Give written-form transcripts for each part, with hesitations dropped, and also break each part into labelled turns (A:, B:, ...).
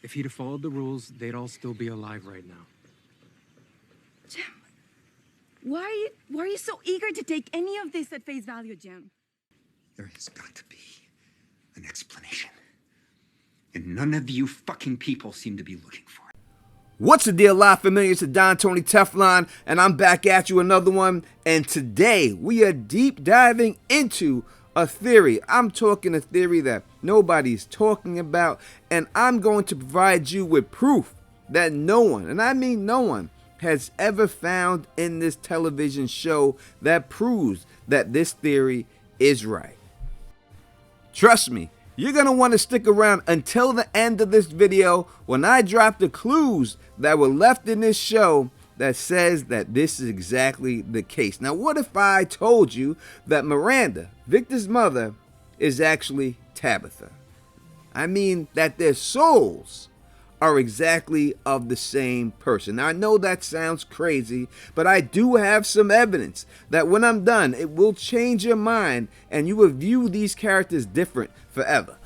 A: If he'd have followed the rules, they'd all still be alive right now.
B: Jim, why are you so eager to take any of this at face value, Jim?
C: There has got to be an explanation. And none of you fucking people seem to be looking for it.
D: What's the deal, live familiars? It's Don Tony Teflon, and I'm back at you another one. And today we are deep diving into a theory. I'm talking a theory that nobody's talking about, and I'm going to provide you with proof that no one, and I mean no one, has ever found in this television show that proves that this theory is right. Trust me, you're going to want to stick around until the end of this video when I drop the clues that were left in this show that says that this is exactly the case. Now, what if I told you that Miranda, Victor's mother, is actually Tabitha? I mean that their souls are exactly of the same person. Now, I know that sounds crazy, but I do have some evidence that when I'm done, it will change your mind and you will view these characters different forever.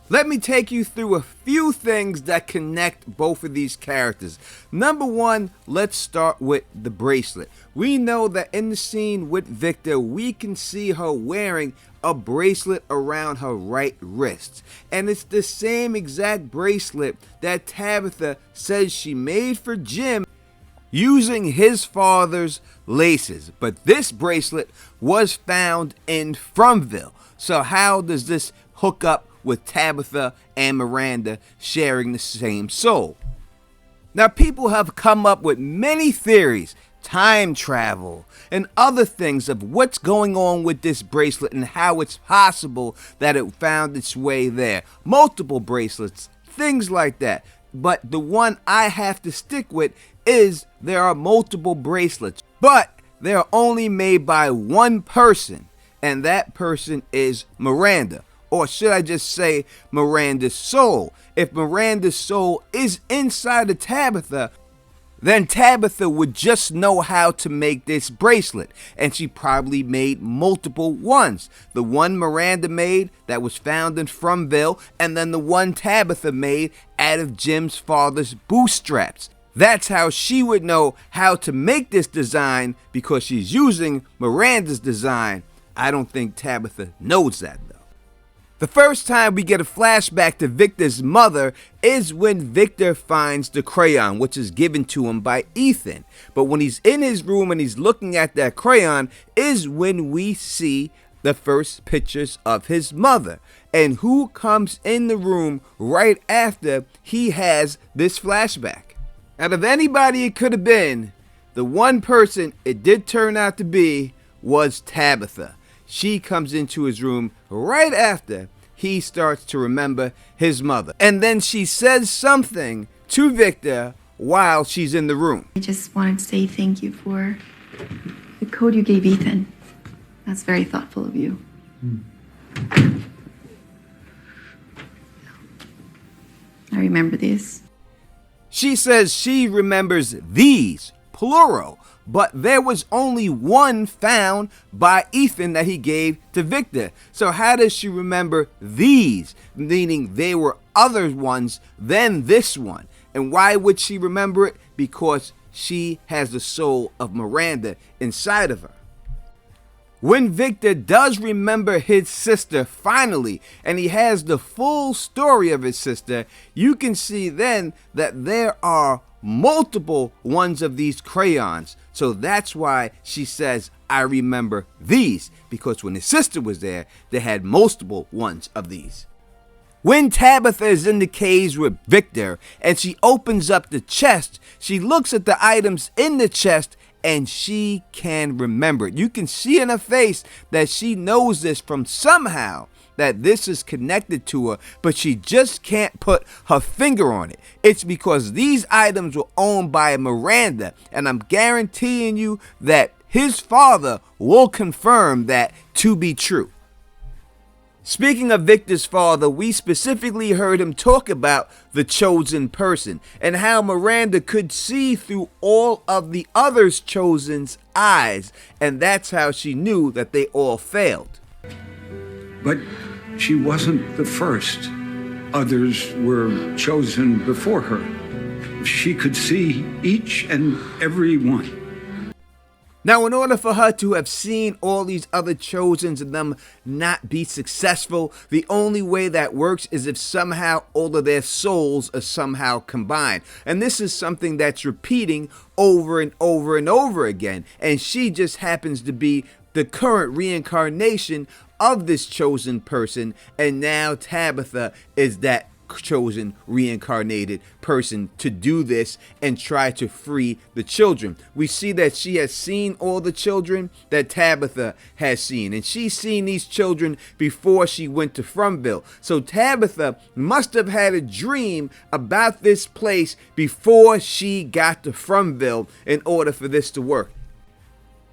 D: Let me take you through a few things that connect both of these characters. Number one, let's start with the bracelet. We know that in the scene with Victor, we can see her wearing a bracelet around her right wrist. And it's the same exact bracelet that Tabitha says she made for Jim using his father's laces. But this bracelet was found in Fromville. So how does this hook up with Tabitha and Miranda sharing the same soul? Now, people have come up with many theories, time travel, and other things of what's going on with this bracelet and how it's possible that it found its way there. Multiple bracelets, things like that. But the one I have to stick with is there are multiple bracelets, but they're only made by one person, and that person is Miranda. Or should I just say Miranda's soul? If Miranda's soul is inside of Tabitha, then Tabitha would just know how to make this bracelet. And she probably made multiple ones. The one Miranda made that was found in Fromville, and then the one Tabitha made out of Jim's father's bootstraps. That's how she would know how to make this design, because she's using Miranda's design. I don't think Tabitha knows that though. The first time we get a flashback to Victor's mother is when Victor finds the crayon, which is given to him by Ethan. But when he's in his room and he's looking at that crayon is when we see the first pictures of his mother. And who comes in the room right after he has this flashback? Out of anybody it could have been, the one person it did turn out to be was Tabitha. She comes into his room right after he starts to remember his mother. And then she says something to Victor while she's in the room.
E: I just wanted to say thank you for the code you gave Ethan. That's very thoughtful of you. I remember these.
D: She says she remembers these, plural. But there was only one found by Ethan that he gave to Victor. So how does she remember these? Meaning there were other ones than this one. And why would she remember it? Because she has the soul of Miranda inside of her. When Victor does remember his sister finally, and he has the full story of his sister, you can see then that there are multiple ones of these crayons. So that's why she says, I remember these, because when his sister was there, they had multiple ones of these. When Tabitha is in the caves with Victor and she opens up the chest, she looks at the items in the chest and she can remember it. You can see in her face that she knows this from somehow, that this is connected to her, but she just can't put her finger on it. It's because these items were owned by Miranda, and I'm guaranteeing you that his father will confirm that to be true. Speaking of Victor's father, we specifically heard him talk about the chosen person and how Miranda could see through all of the others' chosen's eyes, and that's how she knew that they all failed.
C: But she wasn't the first others were chosen before her. She could see each and every one.
D: Now, in order for her to have seen all these other chosens and them not be successful, the only way that works is if somehow all of their souls are somehow combined. And this is something that's repeating over and over and over again. And she just happens to be the current reincarnation of this chosen person. And now Tabitha is that chosen reincarnated person to do this and try to free the children. We see that she has seen all the children that Tabitha has seen, and she's seen these children before she went to Frumville. So Tabitha must have had a dream about this place before she got to Frumville in order for this to work.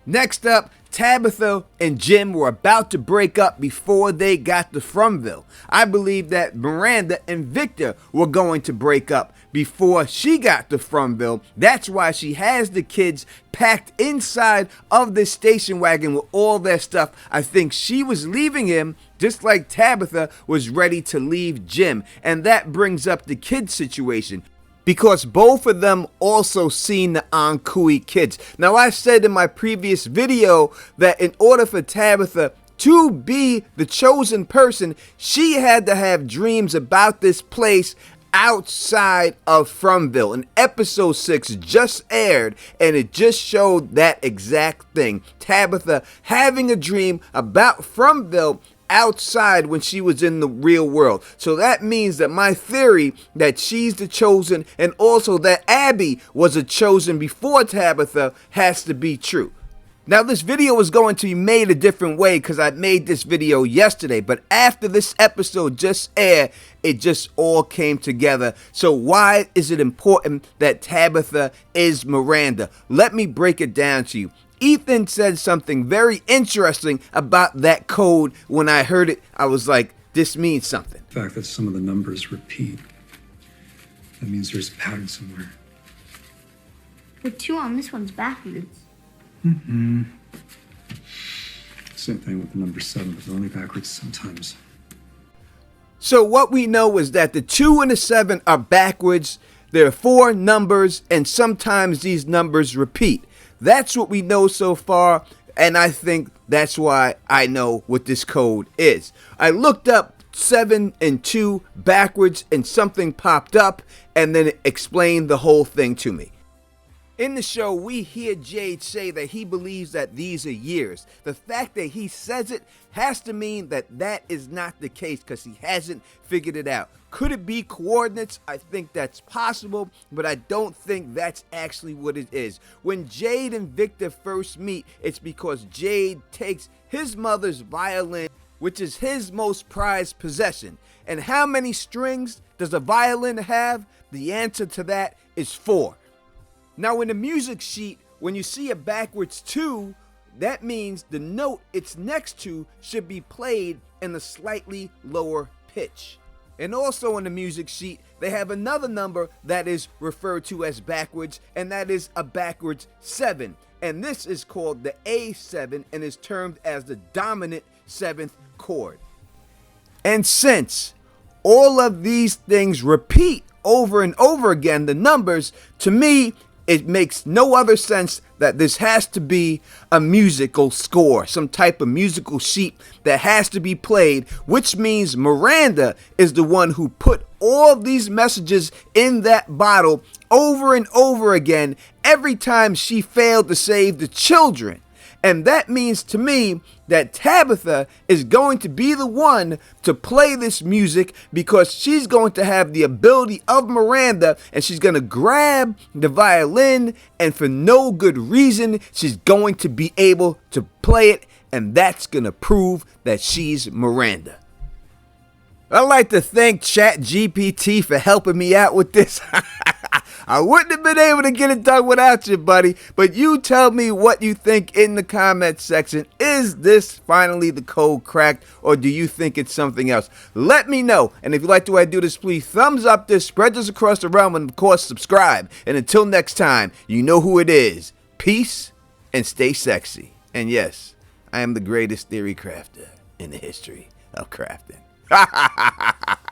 D: Next up, Tabitha and Jim were about to break up before they got to Frumville. I believe that Miranda and Victor were going to break up before she got to Frumville. That's why she has the kids packed inside of this station wagon with all their stuff. I think she was leaving him just like Tabitha was ready to leave Jim. And that brings up the kids situation, because both of them also seen the Ankui kids. Now, I said in my previous video that in order for Tabitha to be the chosen person, she had to have dreams about this place outside of Frumville. And episode 6 just aired, and it just showed that exact thing. Tabitha having a dream about Frumville outside when she was in the real world. So that means that my theory that she's the chosen and also that Abby was a chosen before Tabitha has to be true. Now, this video is going to be made a different way because I made this video yesterday, but after this episode just aired, it just all came together. So why is it important that Tabitha is Miranda? Let me break it down to you. Ethan said something very interesting about that code. When I heard it, I was like, this means something.
F: The fact that some of the numbers repeat, that means there's a pattern somewhere.
G: The 2 on this one's backwards.
F: Mm-hmm. Same thing with the number 7, but they're only backwards sometimes.
D: So what we know is that the 2 and the 7 are backwards. There are 4 numbers, and sometimes these numbers repeat. That's what we know so far, and I think that's why I know what this code is. I looked up 7 and 2 backwards, and something popped up, and then it explained the whole thing to me. In the show, we hear Jade say that he believes that these are years. The fact that he says it has to mean that that is not the case because he hasn't figured it out. Could it be coordinates? I think that's possible, but I don't think that's actually what it is. When Jade and Victor first meet, it's because Jade takes his mother's violin, which is his most prized possession. And how many strings does a violin have? The answer to that is 4. Now, in the music sheet, when you see a backwards 2, that means the note it's next to should be played in a slightly lower pitch. And also in the music sheet, they have another number that is referred to as backwards, and that is a backwards 7. And this is called the A7 and is termed as the dominant 7th chord. And since all of these things repeat over and over again, the numbers, to me, it makes no other sense that this has to be a musical score, some type of musical sheet that has to be played, which means Miranda is the one who put all these messages in that bottle over and over again every time she failed to save the children. And that means to me that Tabitha is going to be the one to play this music because she's going to have the ability of Miranda, and she's going to grab the violin, and for no good reason, she's going to be able to play it, and that's going to prove that she's Miranda. I'd like to thank ChatGPT for helping me out with this. I wouldn't have been able to get it done without you, buddy. But you tell me what you think in the comments section. Is this finally the code cracked, or do you think it's something else? Let me know. And if you like the way I do this, please thumbs up this, spread this across the realm, and of course subscribe. And until next time, you know who it is. Peace and stay sexy. And yes, I am the greatest theory crafter in the history of crafting. Ha ha ha ha ha.